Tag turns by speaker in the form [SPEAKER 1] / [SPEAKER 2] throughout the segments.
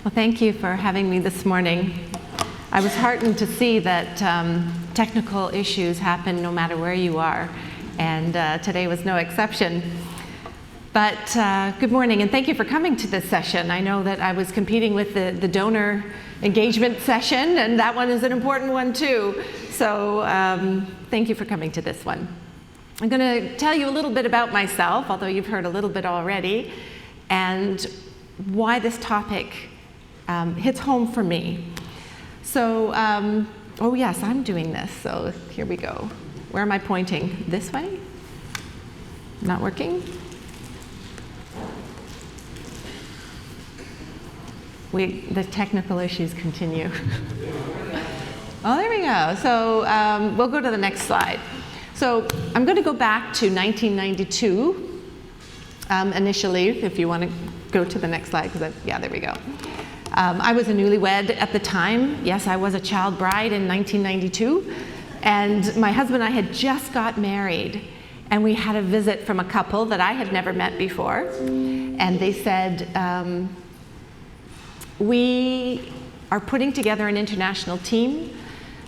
[SPEAKER 1] Well, thank you for having me this morning. I was heartened to see that technical issues happen no matter where you are, and today was no exception. But good morning, and thank you for coming to this session. I know that I was competing with the donor engagement session, and that one is an important one too. So thank you for coming to this one. I'm going to tell you a little bit about myself, although you've heard a little bit already, and why this topic hits home for me. So, oh yes, I'm doing this, so here we go. Where am I pointing? This way? Not working? The technical issues continue. Oh, there we go. So we'll go to the next slide. So I'm going to go back to 1992 initially, if you want to go to the next slide, because yeah, there we go. I was a newlywed at the time. Yes, I was a child bride in 1992. And my husband and I had just got married. And we had a visit from a couple that I had never met before. And they said, we are putting together an international team.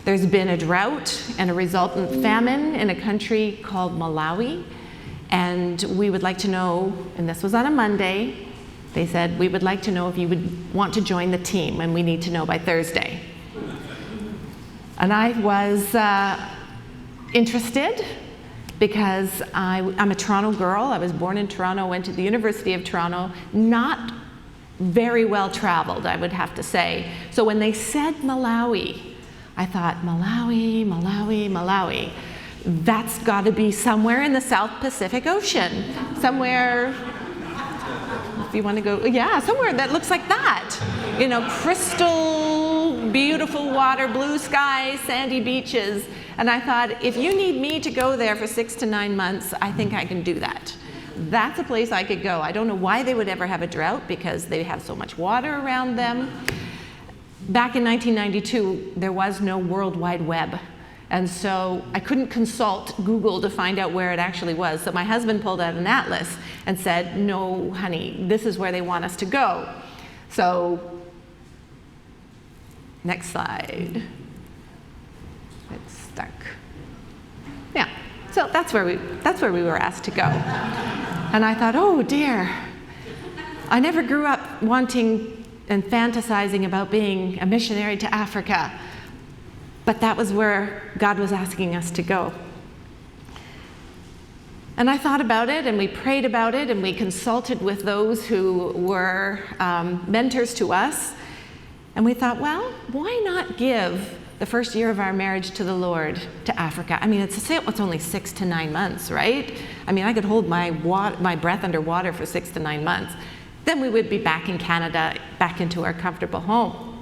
[SPEAKER 1] There's been a drought and a resultant famine in a country called Malawi. And we would like to know, and this was on a Monday, they said, we would like to know if you would want to join the team, and we need to know by Thursday. And I was interested because I'm a Toronto girl. I was born in Toronto, went to the University of Toronto, not very well traveled, I would have to say. So when they said Malawi, I thought, Malawi, Malawi, Malawi. That's got to be somewhere in the South Pacific Ocean, somewhere. If you want to go, yeah, somewhere that looks like that. You know, crystal, beautiful water, blue skies, sandy beaches. And I thought, if you need me to go there for 6 to 9 months, I think I can do that. That's a place I could go. I don't know why they would ever have a drought, because they have so much water around them. Back in 1992, there was no World Wide Web. And so I couldn't consult Google to find out where it actually was. So my husband pulled out an atlas and said, no, honey, this is where they want us to go. So, next slide. It's stuck. Yeah, so that's where we were asked to go. And I thought, oh dear, I never grew up wanting and fantasizing about being a missionary to Africa. But that was where God was asking us to go. And I thought about it, and we prayed about it, and we consulted with those who were mentors to us. And we thought, well, why not give the first year of our marriage to the Lord to Africa? I mean, it's only 6 to 9 months, right? I mean, I could hold my breath underwater for 6 to 9 months. Then we would be back in Canada, back into our comfortable home.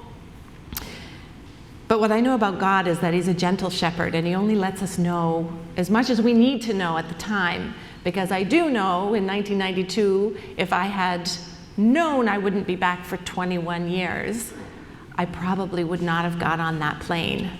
[SPEAKER 1] But what I know about God is that He's a gentle shepherd, and He only lets us know as much as we need to know at the time. Because I do know in 1992, if I had known I wouldn't be back for 21 years, I probably would not have got on that plane.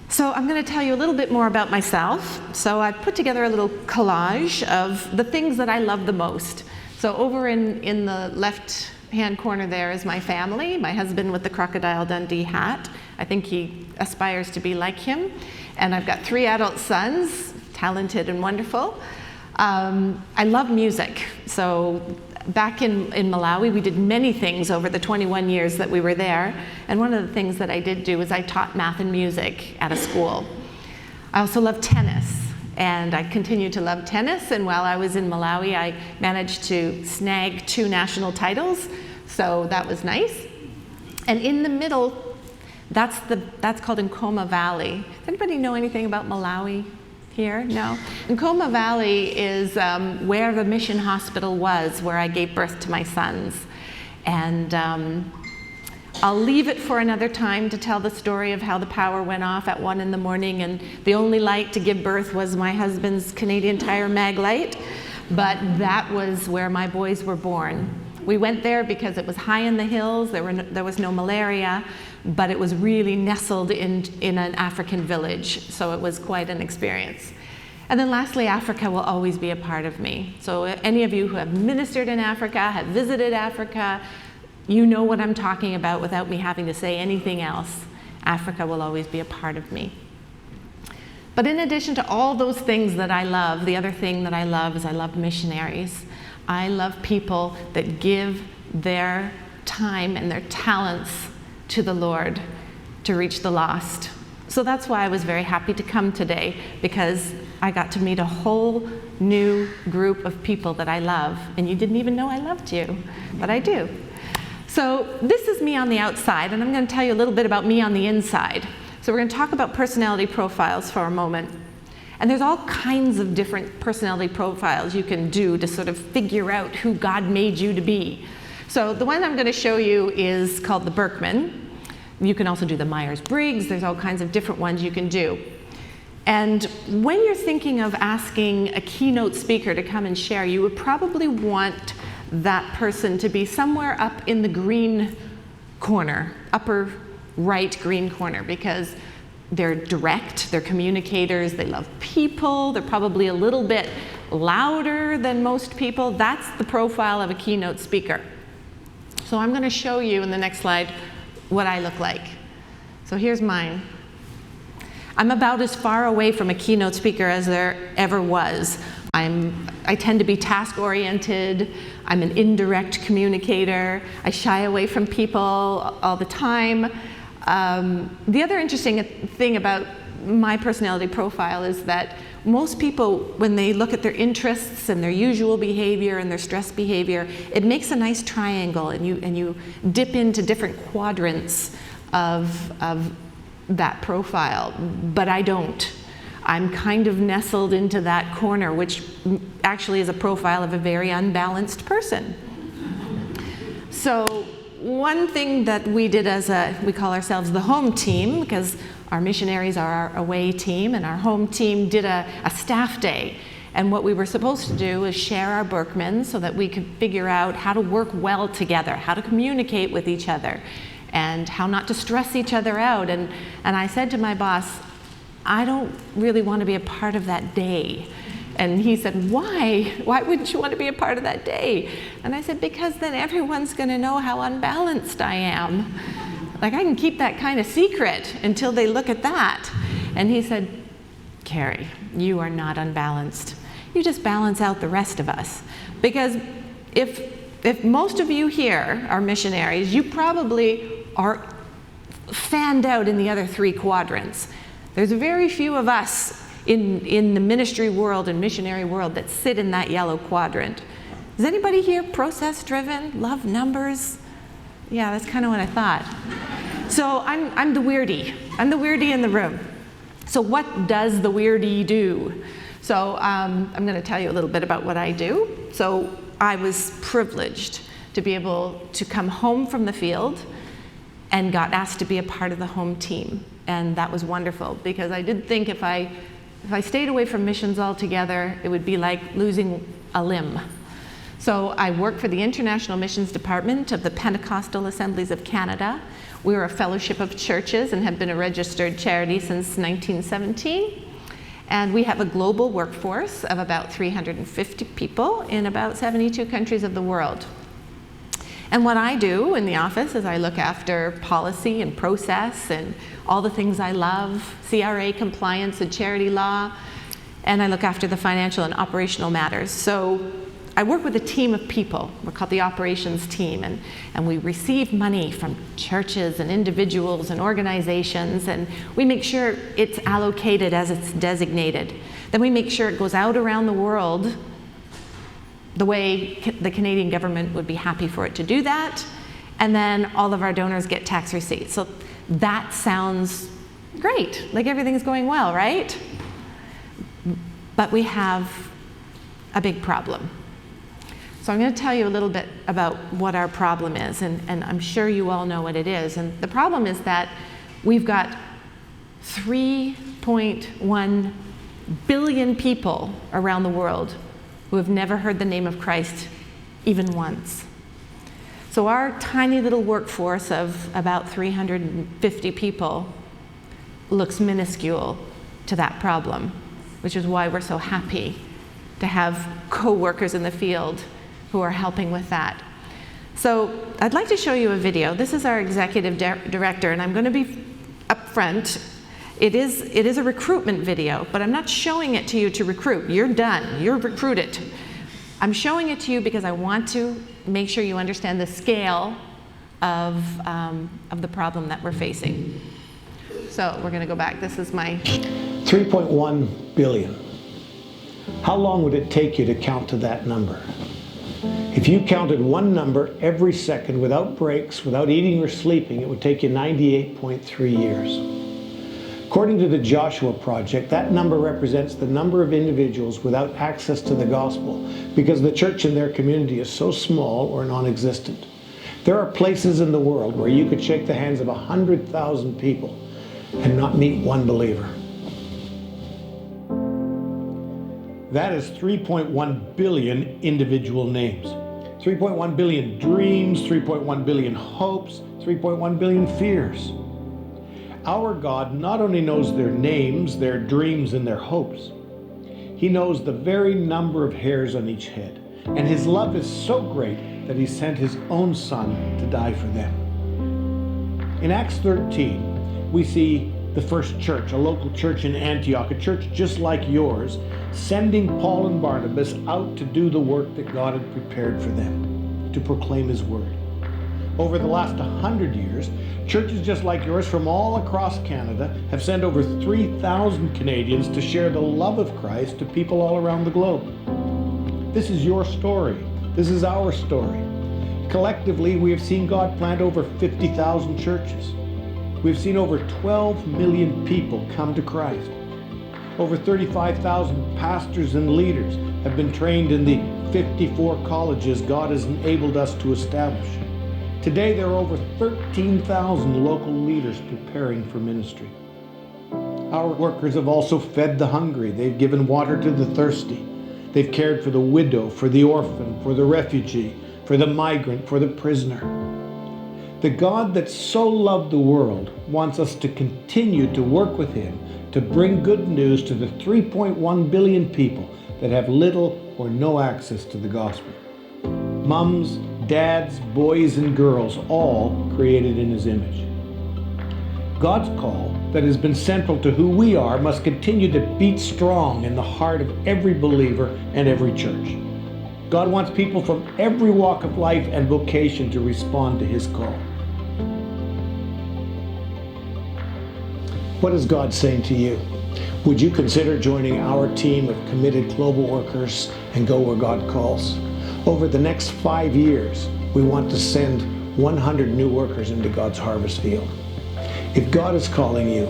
[SPEAKER 1] So I'm going to tell you a little bit more about myself. So I put together a little collage of the things that I love the most. So over in the left-hand corner there is my family, my husband with the Crocodile Dundee hat. I think he aspires to be like him. And I've got 3 adult sons, talented and wonderful. I love music. So back in Malawi, we did many things over the 21 years that we were there. And one of the things that I did do is I taught math and music at a school. I also love tennis. And I continue to love tennis, and while I was in Malawi, I managed to snag 2 national titles, so that was nice. And in the middle, that's called Nkoma Valley. Does anybody know anything about Malawi here? No? Nkoma Valley is where the mission hospital was, where I gave birth to my sons. And I'll leave it for another time to tell the story of how the power went off at 1 in the morning, and the only light to give birth was my husband's Canadian Tire mag light. But that was where my boys were born. We went there because it was high in the hills, there was no malaria, but it was really nestled in an African village, so it was quite an experience. And then lastly, Africa will always be a part of me. So any of you who have ministered in Africa, have visited Africa, you know what I'm talking about without me having to say anything else. Africa will always be a part of me. But in addition to all those things that I love, the other thing that I love is I love missionaries. I love people that give their time and their talents to the Lord to reach the lost. So that's why I was very happy to come today, because I got to meet a whole new group of people that I love. And you didn't even know I loved you, but I do. So this is me on the outside, and I'm going to tell you a little bit about me on the inside. So we're going to talk about personality profiles for a moment. And there's all kinds of different personality profiles you can do to sort of figure out who God made you to be. So the one I'm going to show you is called the Berkman. You can also do the Myers-Briggs. There's all kinds of different ones you can do. And when you're thinking of asking a keynote speaker to come and share, you would probably want that person to be somewhere up in the green corner, upper right green corner, because they're direct, they're communicators, they love people, they're probably a little bit louder than most people. That's the profile of a keynote speaker. So I'm going to show you in the next slide what I look like. So here's mine. I'm about as far away from a keynote speaker as there ever was. I tend to be task-oriented. I'm an indirect communicator. I shy away from people all the time. The other interesting thing about my personality profile is that most people, when they look at their interests and their usual behavior and their stress behavior, it makes a nice triangle, and you dip into different quadrants of that profile. But I don't. I'm kind of nestled into that corner, which actually is a profile of a very unbalanced person. So one thing that we did we call ourselves the home team, because our missionaries are our away team, and our home team did a staff day. And what we were supposed to do is share our Berkmans so that we could figure out how to work well together, how to communicate with each other, and how not to stress each other out. And I said to my boss, I don't really want to be a part of that day. And he said, why? Why wouldn't you want to be a part of that day? And I said, because then everyone's going to know how unbalanced I am. Like, I can keep that kind of secret until they look at that. And he said, Kerry, you are not unbalanced. You just balance out the rest of us. Because if most of you here are missionaries, you probably are fanned out in the other three quadrants. There's very few of us in the ministry world and missionary world that sit in that yellow quadrant. Is anybody here process-driven, love numbers? Yeah, that's kind of what I thought. So I'm the weirdie. I'm the weirdie in the room. So what does the weirdie do? So I'm going to tell you a little bit about what I do. So I was privileged to be able to come home from the field and got asked to be a part of the home team. And that was wonderful, because I did think if I stayed away from missions altogether, it would be like losing a limb. So I work for the International Missions Department of the Pentecostal Assemblies of Canada. We're a fellowship of churches and have been a registered charity since 1917. And we have a global workforce of about 350 people in about 72 countries of the world. And what I do in the office is I look after policy and process and all the things I love, CRA compliance and charity law, and I look after the financial and operational matters. So I work with a team of people. We're called the operations team, and we receive money from churches and individuals and organizations, and we make sure it's allocated as it's designated. Then we make sure it goes out around the world the way the Canadian government would be happy for it to do that, and then all of our donors get tax receipts. So that sounds great, like everything's going well, right? But we have a big problem. So I'm going to tell you a little bit about what our problem is, and I'm sure you all know what it is. And the problem is that we've got 3.1 billion people around the world who have never heard the name of Christ even once. So our tiny little workforce of about 350 people looks minuscule to that problem. which is why we're so happy to have co-workers in the field who are helping with that. So I'd like to show you a video. This is our executive director, and I'm going to be upfront. It is a recruitment video, but I'm not showing it to you to recruit. You're done. You're recruited. I'm showing it to you because I want to make sure you understand the scale of the problem that we're facing. So we're going to go back. This is my
[SPEAKER 2] 3.1 billion. How long would it take you to count to that number? If you counted one number every second without breaks, without eating or sleeping, it would take you 98.3 years. According to the Joshua Project, that number represents the number of individuals without access to the gospel because the church in their community is so small or non-existent. There are places in the world where you could shake the hands of 100,000 people and not meet one believer. That is 3.1 billion individual names. 3.1 billion dreams, 3.1 billion hopes, 3.1 billion fears. Our God not only knows their names, their dreams, and their hopes, He knows the very number of hairs on each head. And His love is so great that He sent His own Son to die for them. In Acts 13, we see the first church, a local church in Antioch, a church just like yours, sending Paul and Barnabas out to do the work that God had prepared for them, to proclaim His word. Over the last 100 years, churches just like yours from all across Canada have sent over 3,000 Canadians to share the love of Christ to people all around the globe. This is your story. This is our story. Collectively, we have seen God plant over 50,000 churches. We've seen over 12 million people come to Christ. Over 35,000 pastors and leaders have been trained in the 54 colleges God has enabled us to establish. Today, there are over 13,000 local leaders preparing for ministry. Our workers have also fed the hungry. They've given water to the thirsty. They've cared for the widow, for the orphan, for the refugee, for the migrant, for the prisoner. The God that so loved the world wants us to continue to work with Him to bring good news to the 3.1 billion people that have little or no access to the gospel. Mums, dads, boys, and girls, all created in His image. God's call that has been central to who we are must continue to beat strong in the heart of every believer and every church. God wants people from every walk of life and vocation to respond to His call. What is God saying to you? Would you consider joining our team of committed global workers and go where God calls? Over the next 5 years, we want to send 100 new workers into God's harvest field. If God is calling you,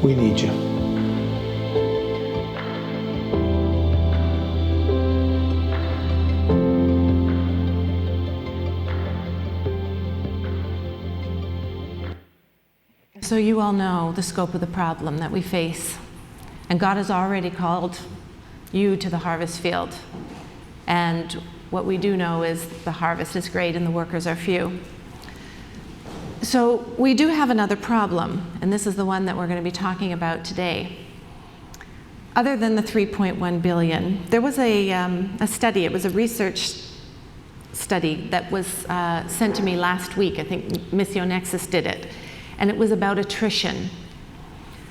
[SPEAKER 2] we need you.
[SPEAKER 1] So you all know the scope of the problem that we face. And God has already called you to the harvest field. And what we do know is the harvest is great and the workers are few. So we do have another problem, and this is the one that we're going to be talking about today. Other than the 3.1 billion, there was a study, it was a research study that was sent to me last week. I think Missio Nexus did it. And it was about attrition.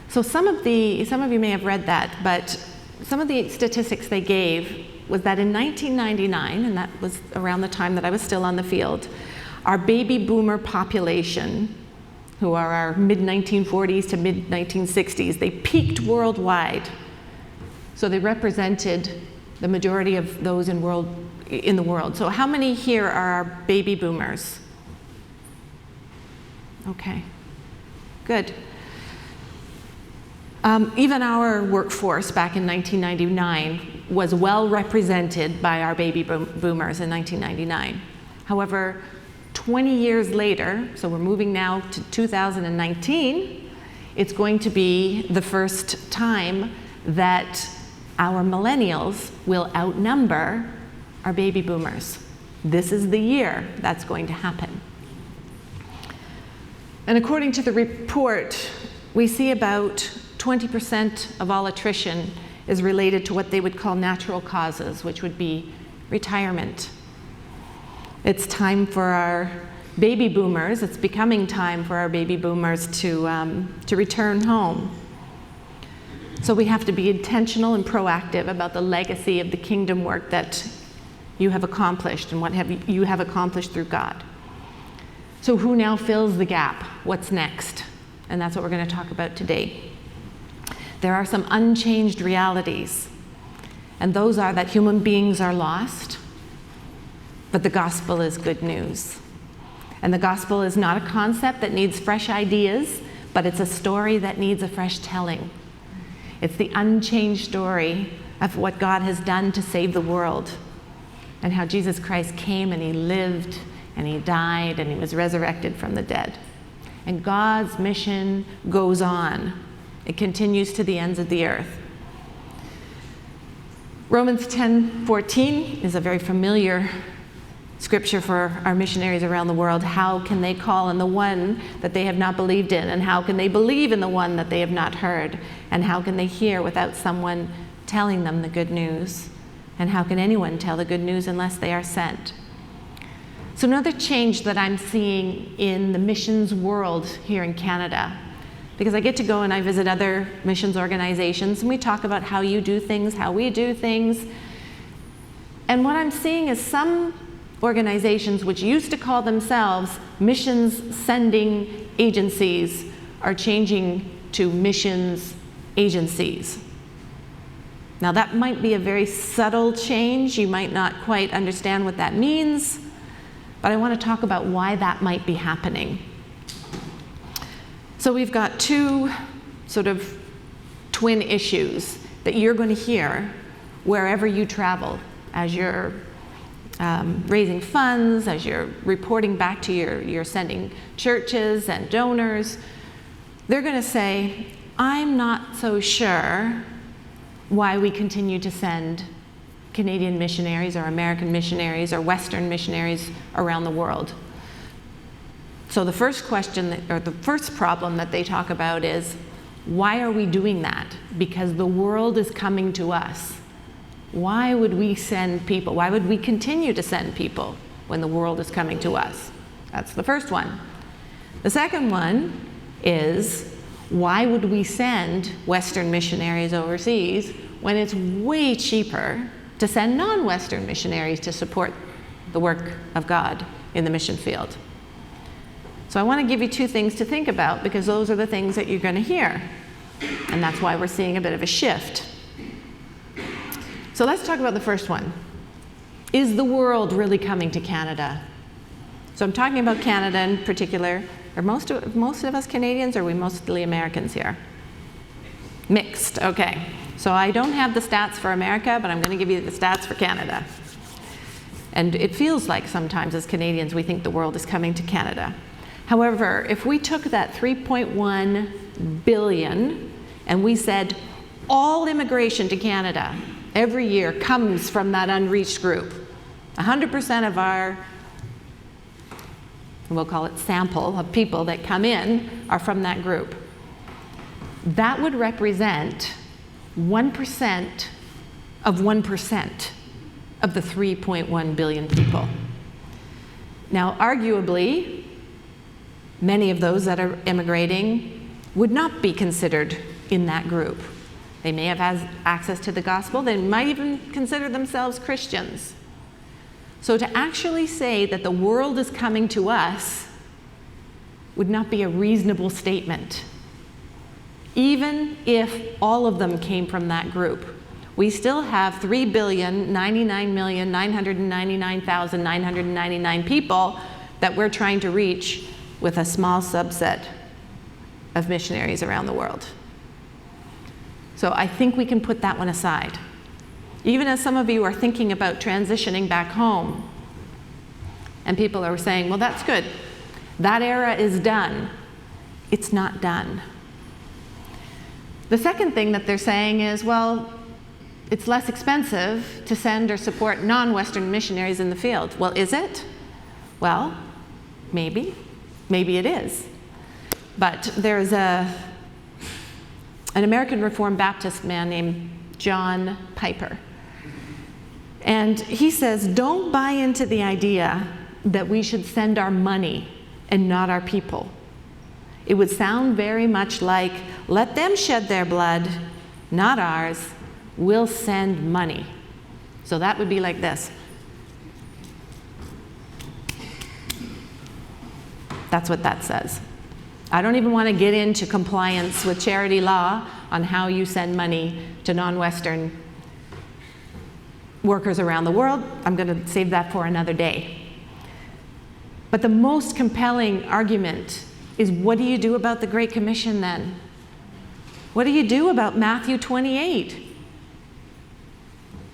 [SPEAKER 1] So some of you may have read that, but some of the statistics they gave was that in 1999, and that was around the time that I was still on the field, our baby boomer population, who are our mid-1940s to mid-1960s, they peaked worldwide. So they represented the majority of those in the world. So how many here are our baby boomers? Okay. Good. Even our workforce back in 1999 was well represented by our baby boomers in 1999. However, 20 years later, so we're moving now to 2019, it's going to be the first time that our millennials will outnumber our baby boomers. This is the year that's going to happen. And according to the report, we see about 20% of all attrition is related to what they would call natural causes, which would be retirement. It's time for our baby boomers, it's becoming time for our baby boomers to return home. So we have to be intentional and proactive about the legacy of the kingdom work that you have accomplished and what you have accomplished through God. So who now fills the gap? What's next? And that's what we're going to talk about today. There are some unchanged realities, and those are that human beings are lost, but the gospel is good news. And the gospel is not a concept that needs fresh ideas, but it's a story that needs a fresh telling. It's the unchanged story of what God has done to save the world, and how Jesus Christ came and he lived and he died and he was resurrected from the dead. And God's mission goes on. It continues to the ends of the earth. Romans 10:14 is a very familiar scripture for our missionaries around the world. How can they call on the one that they have not believed in? And how can they believe in the one that they have not heard? And how can they hear without someone telling them the good news? And how can anyone tell the good news unless they are sent? So another change that I'm seeing in the missions world here in Canada, because I get to go and I visit other missions organizations, and we talk about how you do things, how we do things. And what I'm seeing is some organizations which used to call themselves missions sending agencies are changing to missions agencies. Now that might be a very subtle change. You might not quite understand what that means, but I want to talk about why that might be happening. So we've got two sort of twin issues that you're going to hear wherever you travel as you're raising funds, as you're reporting back to your sending churches and donors. They're going to say, I'm not so sure why we continue to send Canadian missionaries or American missionaries or Western missionaries around the world. So the first question, or the first problem that they talk about is, why are we doing that? Because the world is coming to us. Why would we send people? Why would we continue to send people when the world is coming to us? That's the first one. The second one is, why would we send Western missionaries overseas when it's way cheaper to send non-Western missionaries to support the work of God in the mission field? So I want to give you two things to think about, because those are the things that you're going to hear. And that's why we're seeing a bit of a shift. So let's talk about the first one. Is the world really coming to Canada? So I'm talking about Canada in particular. Are most of us Canadians, or are we mostly Americans here? Mixed, okay. So I don't have the stats for America, but I'm going to give you the stats for Canada. And it feels like sometimes as Canadians we think the world is coming to Canada. However, if we took that 3.1 billion and we said all immigration to Canada every year comes from that unreached group, 100% of our, we'll call it sample of people that come in are from that group, that would represent 1% of 1% of the 3.1 billion people. Now, arguably, many of those that are immigrating would not be considered in that group. They may have had access to the gospel. They might even consider themselves Christians. So to actually say that the world is coming to us would not be a reasonable statement. Even if all of them came from that group, we still have 3,099,999,999 people that we're trying to reach with a small subset of missionaries around the world. So I think we can put that one aside. Even as some of you are thinking about transitioning back home, and people are saying, well, that's good. That era is done. It's not done. The second thing that they're saying is, well, it's less expensive to send or support non-Western missionaries in the field. Well, is it? Well, maybe. Maybe it is. But there's an American Reformed Baptist man named John Piper. And he says, don't buy into the idea that we should send our money and not our people. It would sound very much like, let them shed their blood, not ours. We'll send money. So that would be like this. That's what that says. I don't even want to get into compliance with charity law on how you send money to non-Western workers around the world. I'm going to save that for another day. But the most compelling argument is, what do you do about the Great Commission then? What do you do about Matthew 28?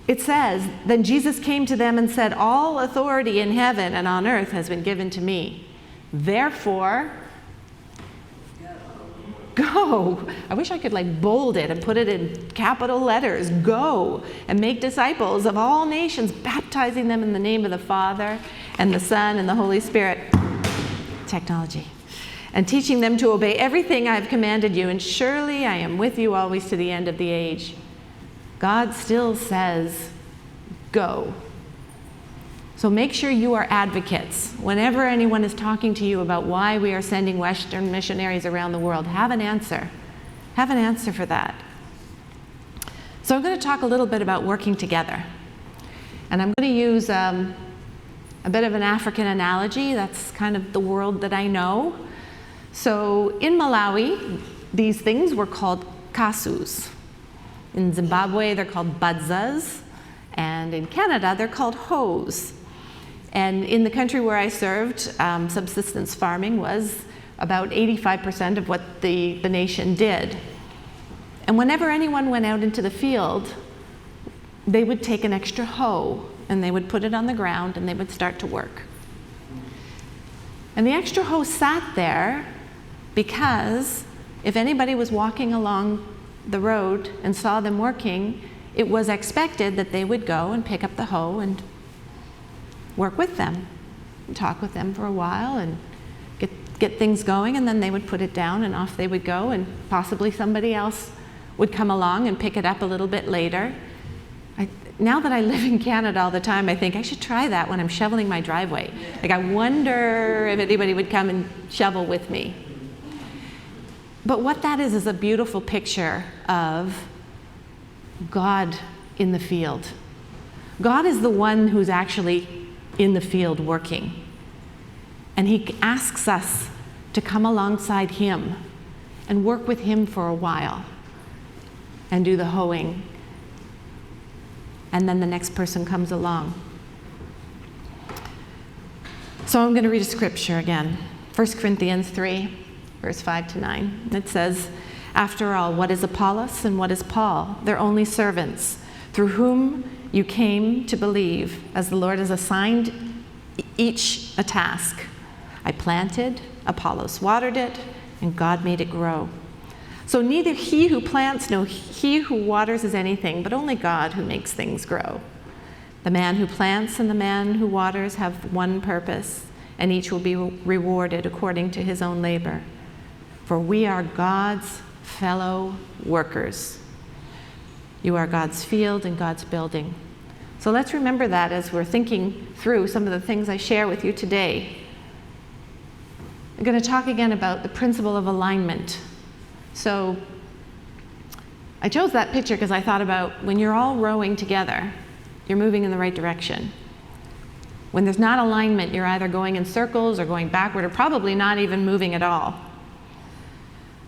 [SPEAKER 1] It says, then Jesus came to them and said, all authority in heaven and on earth has been given to me. Therefore, go. I wish I could like bold it and put it in capital letters. Go and make disciples of all nations, baptizing them in the name of the Father and the Son and the Holy Spirit. Technology. And teaching them to obey everything I have commanded you. And surely I am with you always to the end of the age. God still says, go. So make sure you are advocates. Whenever anyone is talking to you about why we are sending Western missionaries around the world, have an answer. Have an answer for that. So I'm going to talk a little bit about working together. And I'm going to use a bit of an African analogy. That's kind of the world that I know. So in Malawi, these things were called kasus. In Zimbabwe, they're called badzas. And in Canada, they're called hoes. And in the country where I served, subsistence farming was about 85% of what the nation did. And whenever anyone went out into the field, they would take an extra hoe and they would put it on the ground and they would start to work. And the extra hoe sat there because if anybody was walking along the road and saw them working, it was expected that they would go and pick up the hoe and work with them, and talk with them for a while and get things going, and then they would put it down and off they would go, and possibly somebody else would come along and pick it up a little bit later. Now that I live in Canada all the time, I think I should try that when I'm shoveling my driveway. Like, I wonder if anybody would come and shovel with me. But what that is a beautiful picture of God in the field. God is the one who's actually in the field working. And he asks us to come alongside him and work with him for a while and do the hoeing. And then the next person comes along. So I'm going to read a scripture again. 1 Corinthians 3, verse 5 to 9. It says, after all, what is Apollos and what is Paul? They're only servants, through whom you came to believe, as the Lord has assigned each a task. I planted, Apollos watered it, and God made it grow. So neither he who plants nor he who waters is anything, but only God who makes things grow. The man who plants and the man who waters have one purpose, and each will be rewarded according to his own labor. For we are God's fellow workers. You are God's field and God's building. So let's remember that as we're thinking through some of the things I share with you today. I'm going to talk again about the principle of alignment. So I chose that picture because I thought about when you're all rowing together, you're moving in the right direction. When there's not alignment, you're either going in circles or going backward or probably not even moving at all.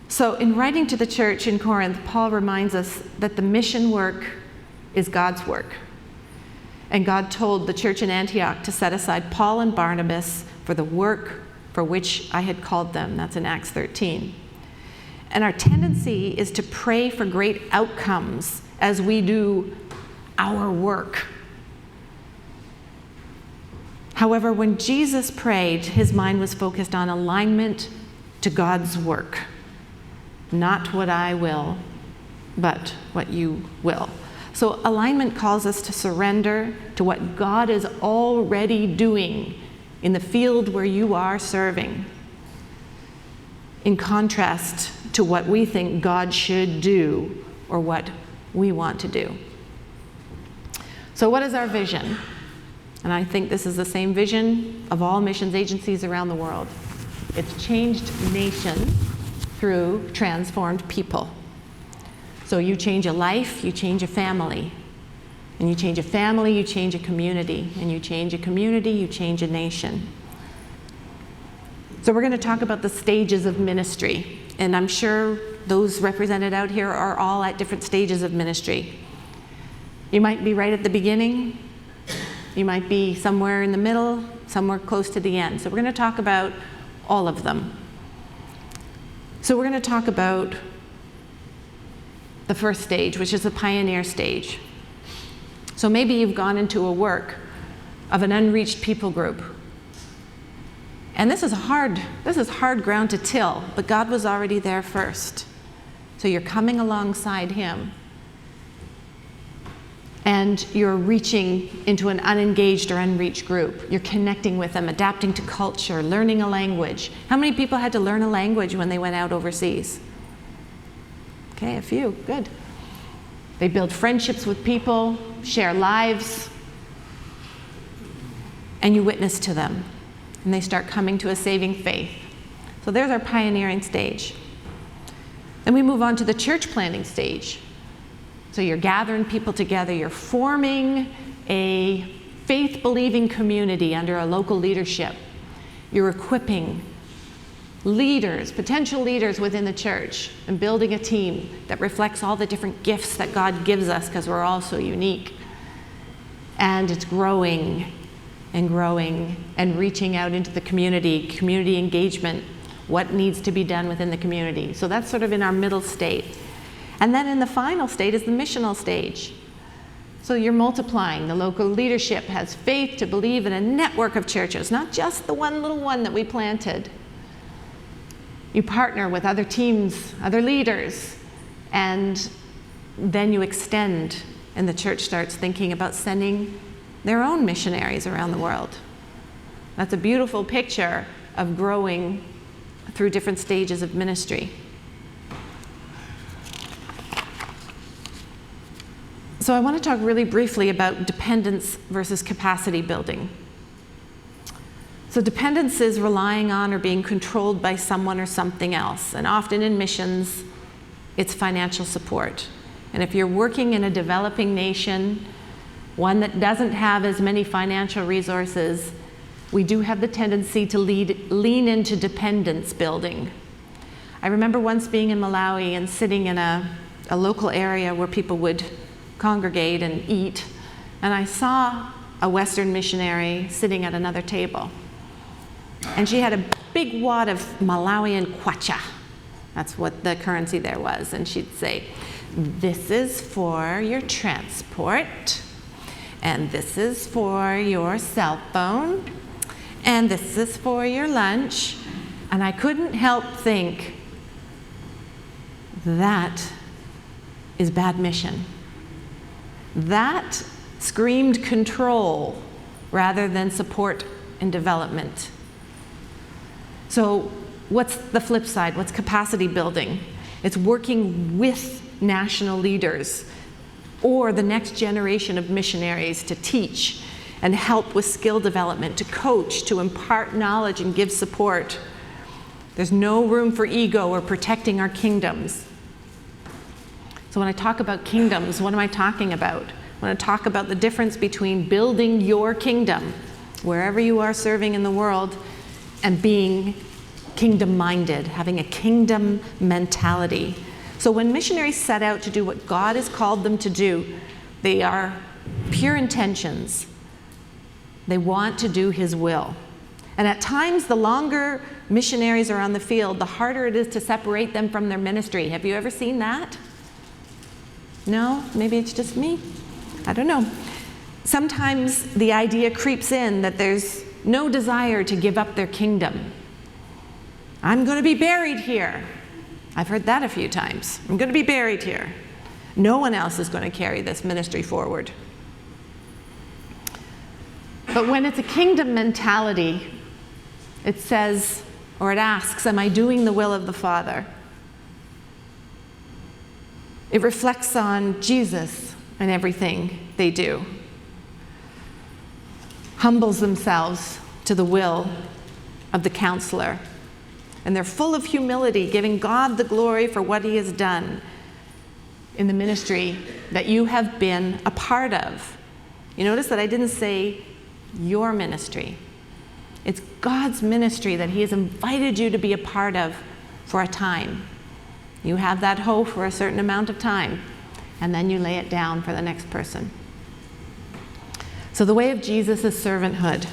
[SPEAKER 1] So in writing to the church in Corinth, Paul reminds us that the mission work is God's work. And God told the church in Antioch to set aside Paul and Barnabas for the work for which I had called them. That's in Acts 13. And our tendency is to pray for great outcomes as we do our work. However, when Jesus prayed, his mind was focused on alignment to God's work. Not what I will, but what you will. So alignment calls us to surrender to what God is already doing in the field where you are serving, in contrast to what we think God should do or what we want to do. So what is our vision? And I think this is the same vision of all missions agencies around the world. It's changed nations through transformed people. So you change a life, you change a family. And you change a family, you change a community. And you change a community, you change a nation. So we're going to talk about the stages of ministry. And I'm sure those represented out here are all at different stages of ministry. You might be right at the beginning. You might be somewhere in the middle, somewhere close to the end. So we're going to talk about all of them. So we're going to talk about the first stage, which is the pioneer stage. So maybe you've gone into a work of an unreached people group. And this is hard ground to till, but God was already there first. So you're coming alongside him. And you're reaching into an unengaged or unreached group. You're connecting with them, adapting to culture, learning a language. How many people had to learn a language when they went out overseas? Okay, a few, good. They build friendships with people, share lives, and you witness to them. And they start coming to a saving faith. So there's our pioneering stage. Then we move on to the church planting stage. So you're gathering people together, you're forming a faith-believing community under a local leadership. You're equipping leaders, potential leaders within the church, and building a team that reflects all the different gifts that God gives us, because we're all so unique. And it's growing and growing and reaching out into the community engagement, what needs to be done within the community. So that's sort of in our middle state. And then in the final state is the missional stage. So you're multiplying. The local leadership has faith to believe in a network of churches, not just the one little one that we planted. You partner with other teams, other leaders, and then you extend, and the church starts thinking about sending their own missionaries around the world. That's a beautiful picture of growing through different stages of ministry. So I want to talk really briefly about dependence versus capacity building. So dependence is relying on or being controlled by someone or something else. And often in missions, it's financial support. And if you're working in a developing nation, one that doesn't have as many financial resources, we do have the tendency to lean into dependence building. I remember once being in Malawi and sitting in a local area where people would congregate and eat, and I saw a Western missionary sitting at another table. And she had a big wad of Malawian kwacha. That's what the currency there was. And she'd say, "This is for your transport, and this is for your cell phone, and this is for your lunch." And I couldn't help think, that is bad mission. That screamed control rather than support and development. So what's the flip side? What's capacity building? It's working with national leaders or the next generation of missionaries to teach and help with skill development, to coach, to impart knowledge and give support. There's no room for ego or protecting our kingdoms. So when I talk about kingdoms, what am I talking about? I want to talk about the difference between building your kingdom, wherever you are serving in the world, and being kingdom-minded, having a kingdom mentality. So when missionaries set out to do what God has called them to do, they are pure intentions. They want to do His will. And at times, the longer missionaries are on the field, the harder it is to separate them from their ministry. Have you ever seen that? No? Maybe it's just me? I don't know. Sometimes the idea creeps in that there's no desire to give up their kingdom. I'm going to be buried here. I've heard that a few times. I'm going to be buried here. No one else is going to carry this ministry forward. But when it's a kingdom mentality, it says, or it asks, am I doing the will of the Father? It reflects on Jesus in everything they do. Humbles themselves to the will of the counselor. And they're full of humility, giving God the glory for what he has done in the ministry that you have been a part of. You notice that I didn't say your ministry. It's God's ministry that he has invited you to be a part of for a time. You have that hoe for a certain amount of time, and then you lay it down for the next person. So the way of Jesus is servanthood.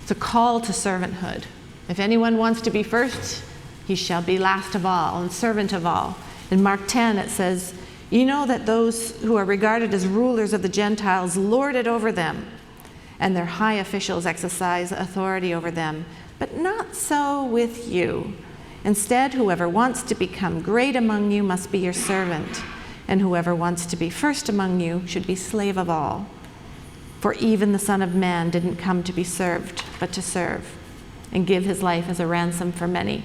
[SPEAKER 1] It's a call to servanthood. If anyone wants to be first, he shall be last of all and servant of all. In Mark 10 it says, "You know that those who are regarded as rulers of the Gentiles lord it over them, and their high officials exercise authority over them. But not so with you. Instead, whoever wants to become great among you must be your servant, and whoever wants to be first among you should be slave of all. For even the Son of Man didn't come to be served, but to serve, and give his life as a ransom for many."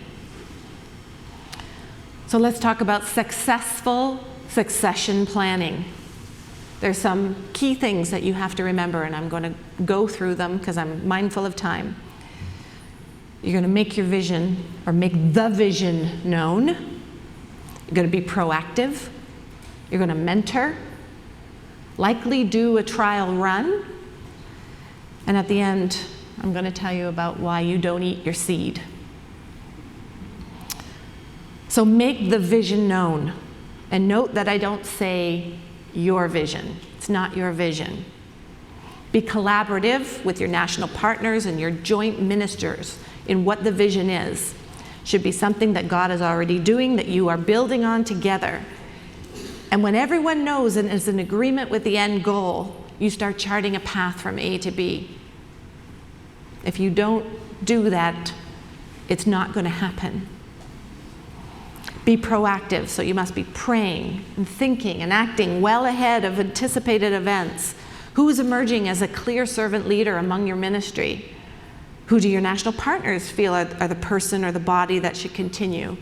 [SPEAKER 1] So let's talk about successful succession planning. There's some key things that you have to remember, and I'm going to go through them because I'm mindful of time. You're going to make your vision, or make the vision known. You're going to be proactive. You're going to mentor. Likely do a trial run. And at the end, I'm going to tell you about why you don't eat your seed. So make the vision known. And note that I don't say your vision. It's not your vision. Be collaborative with your national partners and your joint ministers in what the vision is. Should be something that God is already doing, that you are building on together. And when everyone knows and is in agreement with the end goal, you start charting a path from A to B. If you don't do that, it's not going to happen. Be proactive, so you must be praying and thinking and acting well ahead of anticipated events. Who is emerging as a clear servant leader among your ministry? Who do your national partners feel are the person or the body that should continue?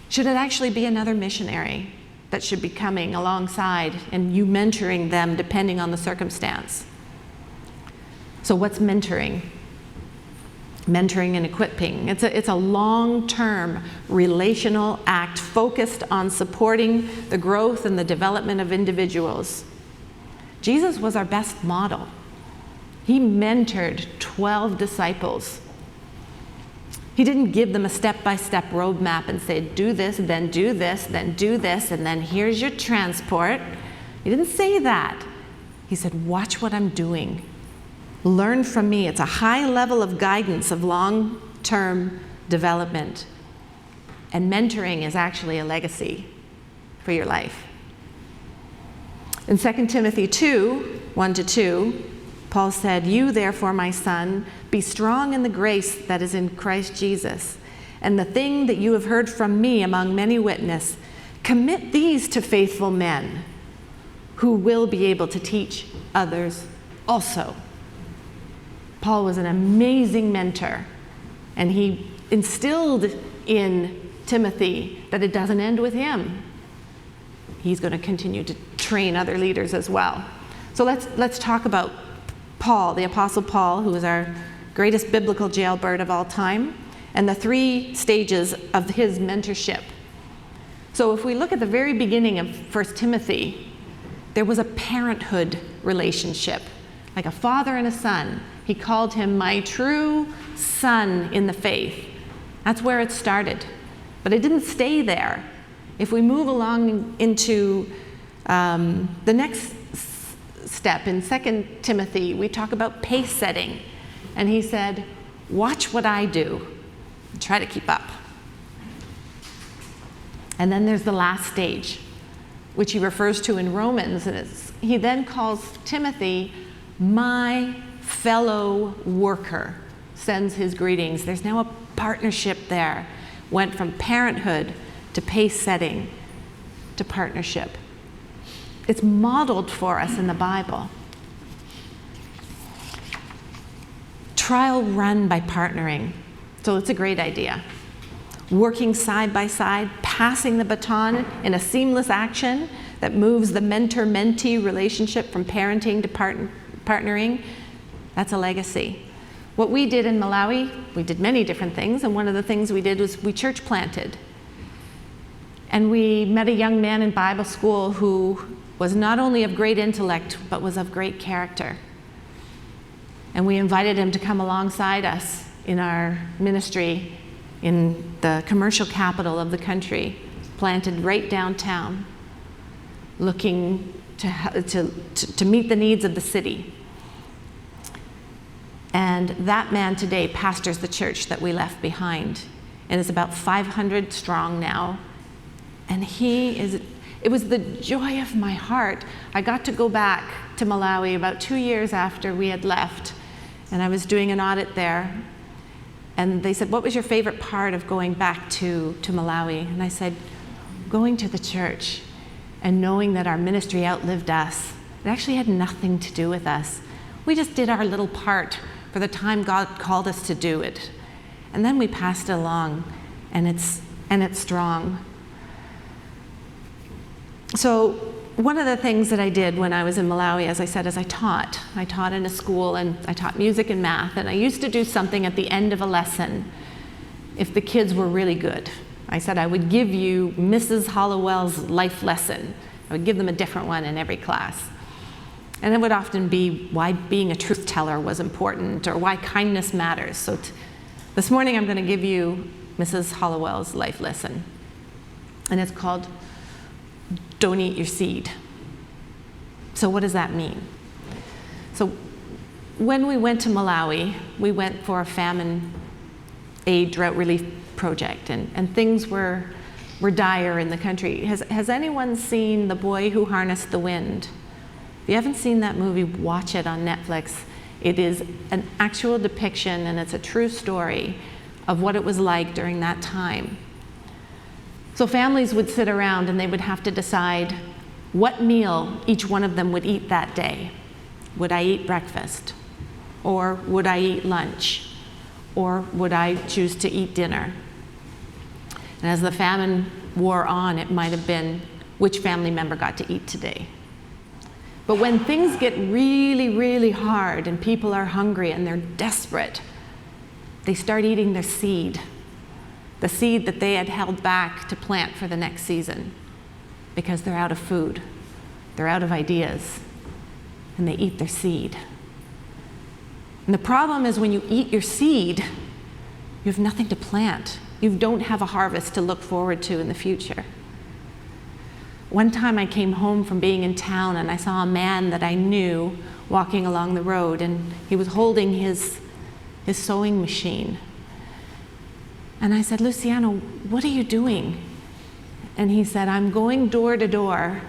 [SPEAKER 1] Should it actually be another missionary that should be coming alongside and you mentoring them depending on the circumstance? So what's mentoring? Mentoring and equipping. It's a long-term relational act focused on supporting the growth and the development of individuals. Jesus was our best model. He mentored 12 disciples. He didn't give them a step-by-step roadmap and say, do this, then do this, then do this, and then here's your transport. He didn't say that. He said, watch what I'm doing. Learn from me. It's a high level of guidance of long-term development. And mentoring is actually a legacy for your life. In 2 Timothy 2, 1-2, Paul said, "You therefore, my son, be strong in the grace that is in Christ Jesus. And the thing that you have heard from me among many witnesses, commit these to faithful men who will be able to teach others also." Paul was an amazing mentor, and he instilled in Timothy that it doesn't end with him. He's going to continue to train other leaders as well. So let's talk about Paul, the Apostle Paul, who is our greatest biblical jailbird of all time, and the 3 stages of his mentorship. So if we look at the very beginning of 1 Timothy, there was a parenthood relationship, like a father and a son. He called him my true son in the faith. That's where it started. But it didn't stay there. If we move along into the next step in 2 Timothy, we talk about pace setting. And he said, watch what I do and try to keep up. And then there's the last stage, which he refers to in Romans. And he then calls Timothy my fellow worker, sends his greetings. There's now a partnership there. Went from parenthood to pace setting to partnership. It's modeled for us in the Bible. Trial run by partnering. So it's a great idea. working side by side, passing the baton in a seamless action that moves the mentor-mentee relationship from parenting to partnering. That's a legacy. What we did in Malawi, we did many different things, and one of the things we did was we church planted. And we met a young man in Bible school who was not only of great intellect, but was of great character. And we invited him to come alongside us in our ministry in the commercial capital of the country, planted right downtown, looking to meet the needs of the city. And that man today pastors the church that we left behind, and is about 500 strong now. And it was the joy of my heart. I got to go back to Malawi about 2 years after we had left, and I was doing an audit there. And they said, what was your favorite part of going back to Malawi? And I said, going to the church and knowing that our ministry outlived us. It actually had nothing to do with us. We just did our little part for the time God called us to do it. And then we passed it along, and it's strong. So one of the things that I did when I was in Malawi, as I said, is I taught. I taught in a school, and I taught music and math, and I used to do something at the end of a lesson if the kids were really good. I said I would give you Mrs. Halliwell's life lesson. I would give them a different one in every class. And it would often be why being a truth teller was important, or why kindness matters. So this morning I'm going to give you Mrs. Halliwell's life lesson. And it's called Don't Eat Your Seed. So what does that mean? So when we went to Malawi, we went for a famine aid drought relief project, and things were dire in the country. Has anyone seen The Boy Who Harnessed the Wind? If you haven't seen that movie, watch it on Netflix. It is an actual depiction, and it's a true story of what it was like during that time. So families would sit around and they would have to decide what meal each one of them would eat that day. Would I eat breakfast? Or would I eat lunch? Or would I choose to eat dinner? And as the famine wore on, it might have been which family member got to eat today. But when things get really, really hard and people are hungry and they're desperate, they start eating their seed. The seed that they had held back to plant for the next season, because they're out of food, they're out of ideas, and they eat their seed. And the problem is when you eat your seed, you have nothing to plant. You don't have a harvest to look forward to in the future. One time I came home from being in town and I saw a man that I knew walking along the road, and he was holding his sewing machine. And I said, Luciano, what are you doing? And he said, I'm going door to door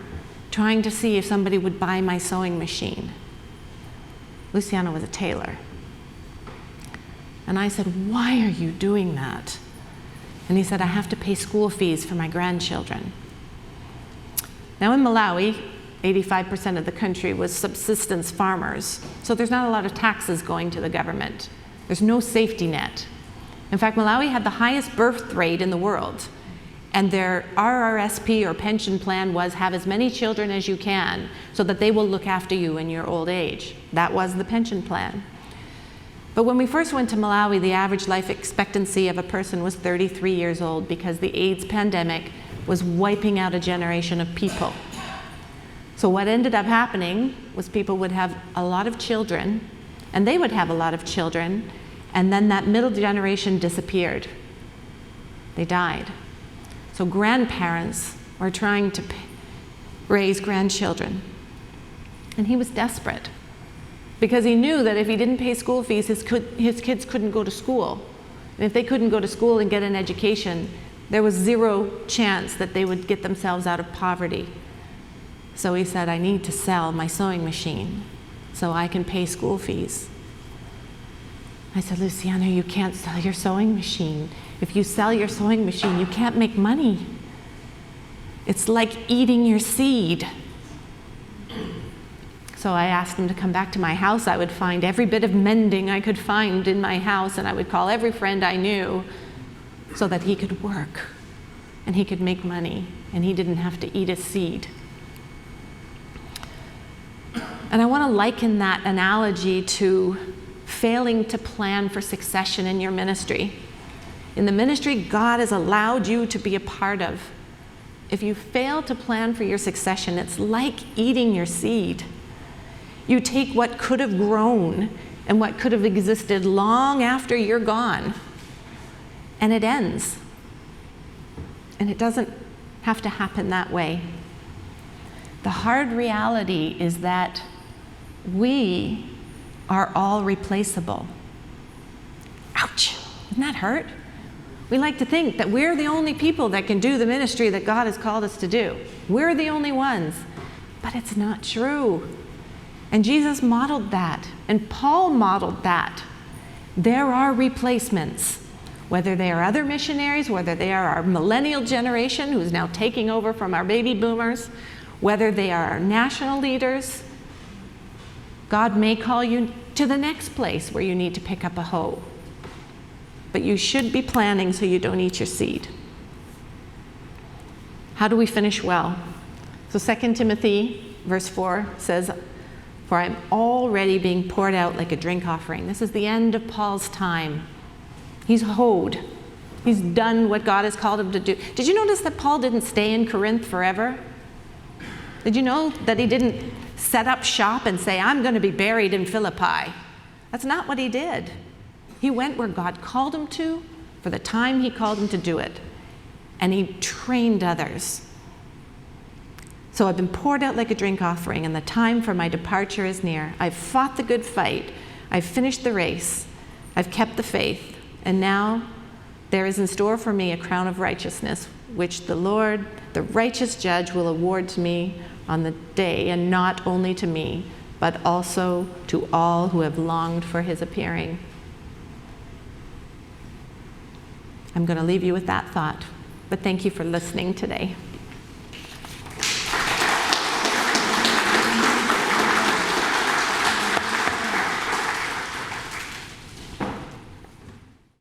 [SPEAKER 1] trying to see if somebody would buy my sewing machine. Luciano was a tailor. And I said, why are you doing that? And he said, I have to pay school fees for my grandchildren. Now in Malawi, 85% of the country was subsistence farmers. So there's not a lot of taxes going to the government. There's no safety net. In fact, Malawi had the highest birth rate in the world. And their RRSP, or pension plan, was have as many children as you can so that they will look after you in your old age. That was the pension plan. But when we first went to Malawi, the average life expectancy of a person was 33 years old, because the AIDS pandemic was wiping out a generation of people. So what ended up happening was people would have a lot of children, and they would have a lot of children, and then that middle generation disappeared. They died. So grandparents were trying to raise grandchildren. And he was desperate, because he knew that if he didn't pay school fees, his kids couldn't go to school. And if they couldn't go to school and get an education, there was zero chance that they would get themselves out of poverty. So he said, I need to sell my sewing machine so I can pay school fees. I said, Luciano, you can't sell your sewing machine. If you sell your sewing machine, you can't make money. It's like eating your seed. So I asked him to come back to my house. I would find every bit of mending I could find in my house, and I would call every friend I knew so that he could work and he could make money and he didn't have to eat a seed. And I want to liken that analogy to failing to plan for succession in your ministry. In the ministry God has allowed you to be a part of, if you fail to plan for your succession, it's like eating your seed. You take what could have grown and what could have existed long after you're gone, and it ends. And it doesn't have to happen that way. The hard reality is that we are all replaceable. Ouch, doesn't that hurt? We like to think that we're the only people that can do the ministry that God has called us to do. We're the only ones. But it's not true. And Jesus modeled that, and Paul modeled that. There are replacements, whether they are other missionaries, whether they are our millennial generation who's now taking over from our baby boomers, whether they are our national leaders. God may call you to the next place where you need to pick up a hoe. But you should be planning so you don't eat your seed. How do we finish well? So 2 Timothy verse 4 says, "For I am already being poured out like a drink offering." This is the end of Paul's time. He's hoed. He's done what God has called him to do. Did you notice that Paul didn't stay in Corinth forever? Did you know that he didn't set up shop and say, "I'm going to be buried in Philippi"? That's not what he did. He went where God called him to for the time he called him to do it. And he trained others. So I've been poured out like a drink offering, and the time for my departure is near. I've fought the good fight. I've finished the race. I've kept the faith. And now there is in store for me a crown of righteousness, which the Lord, the righteous judge, will award to me on the day, and not only to me, but also to all who have longed for his appearing. I'm going to leave you with that thought, but thank you for listening today.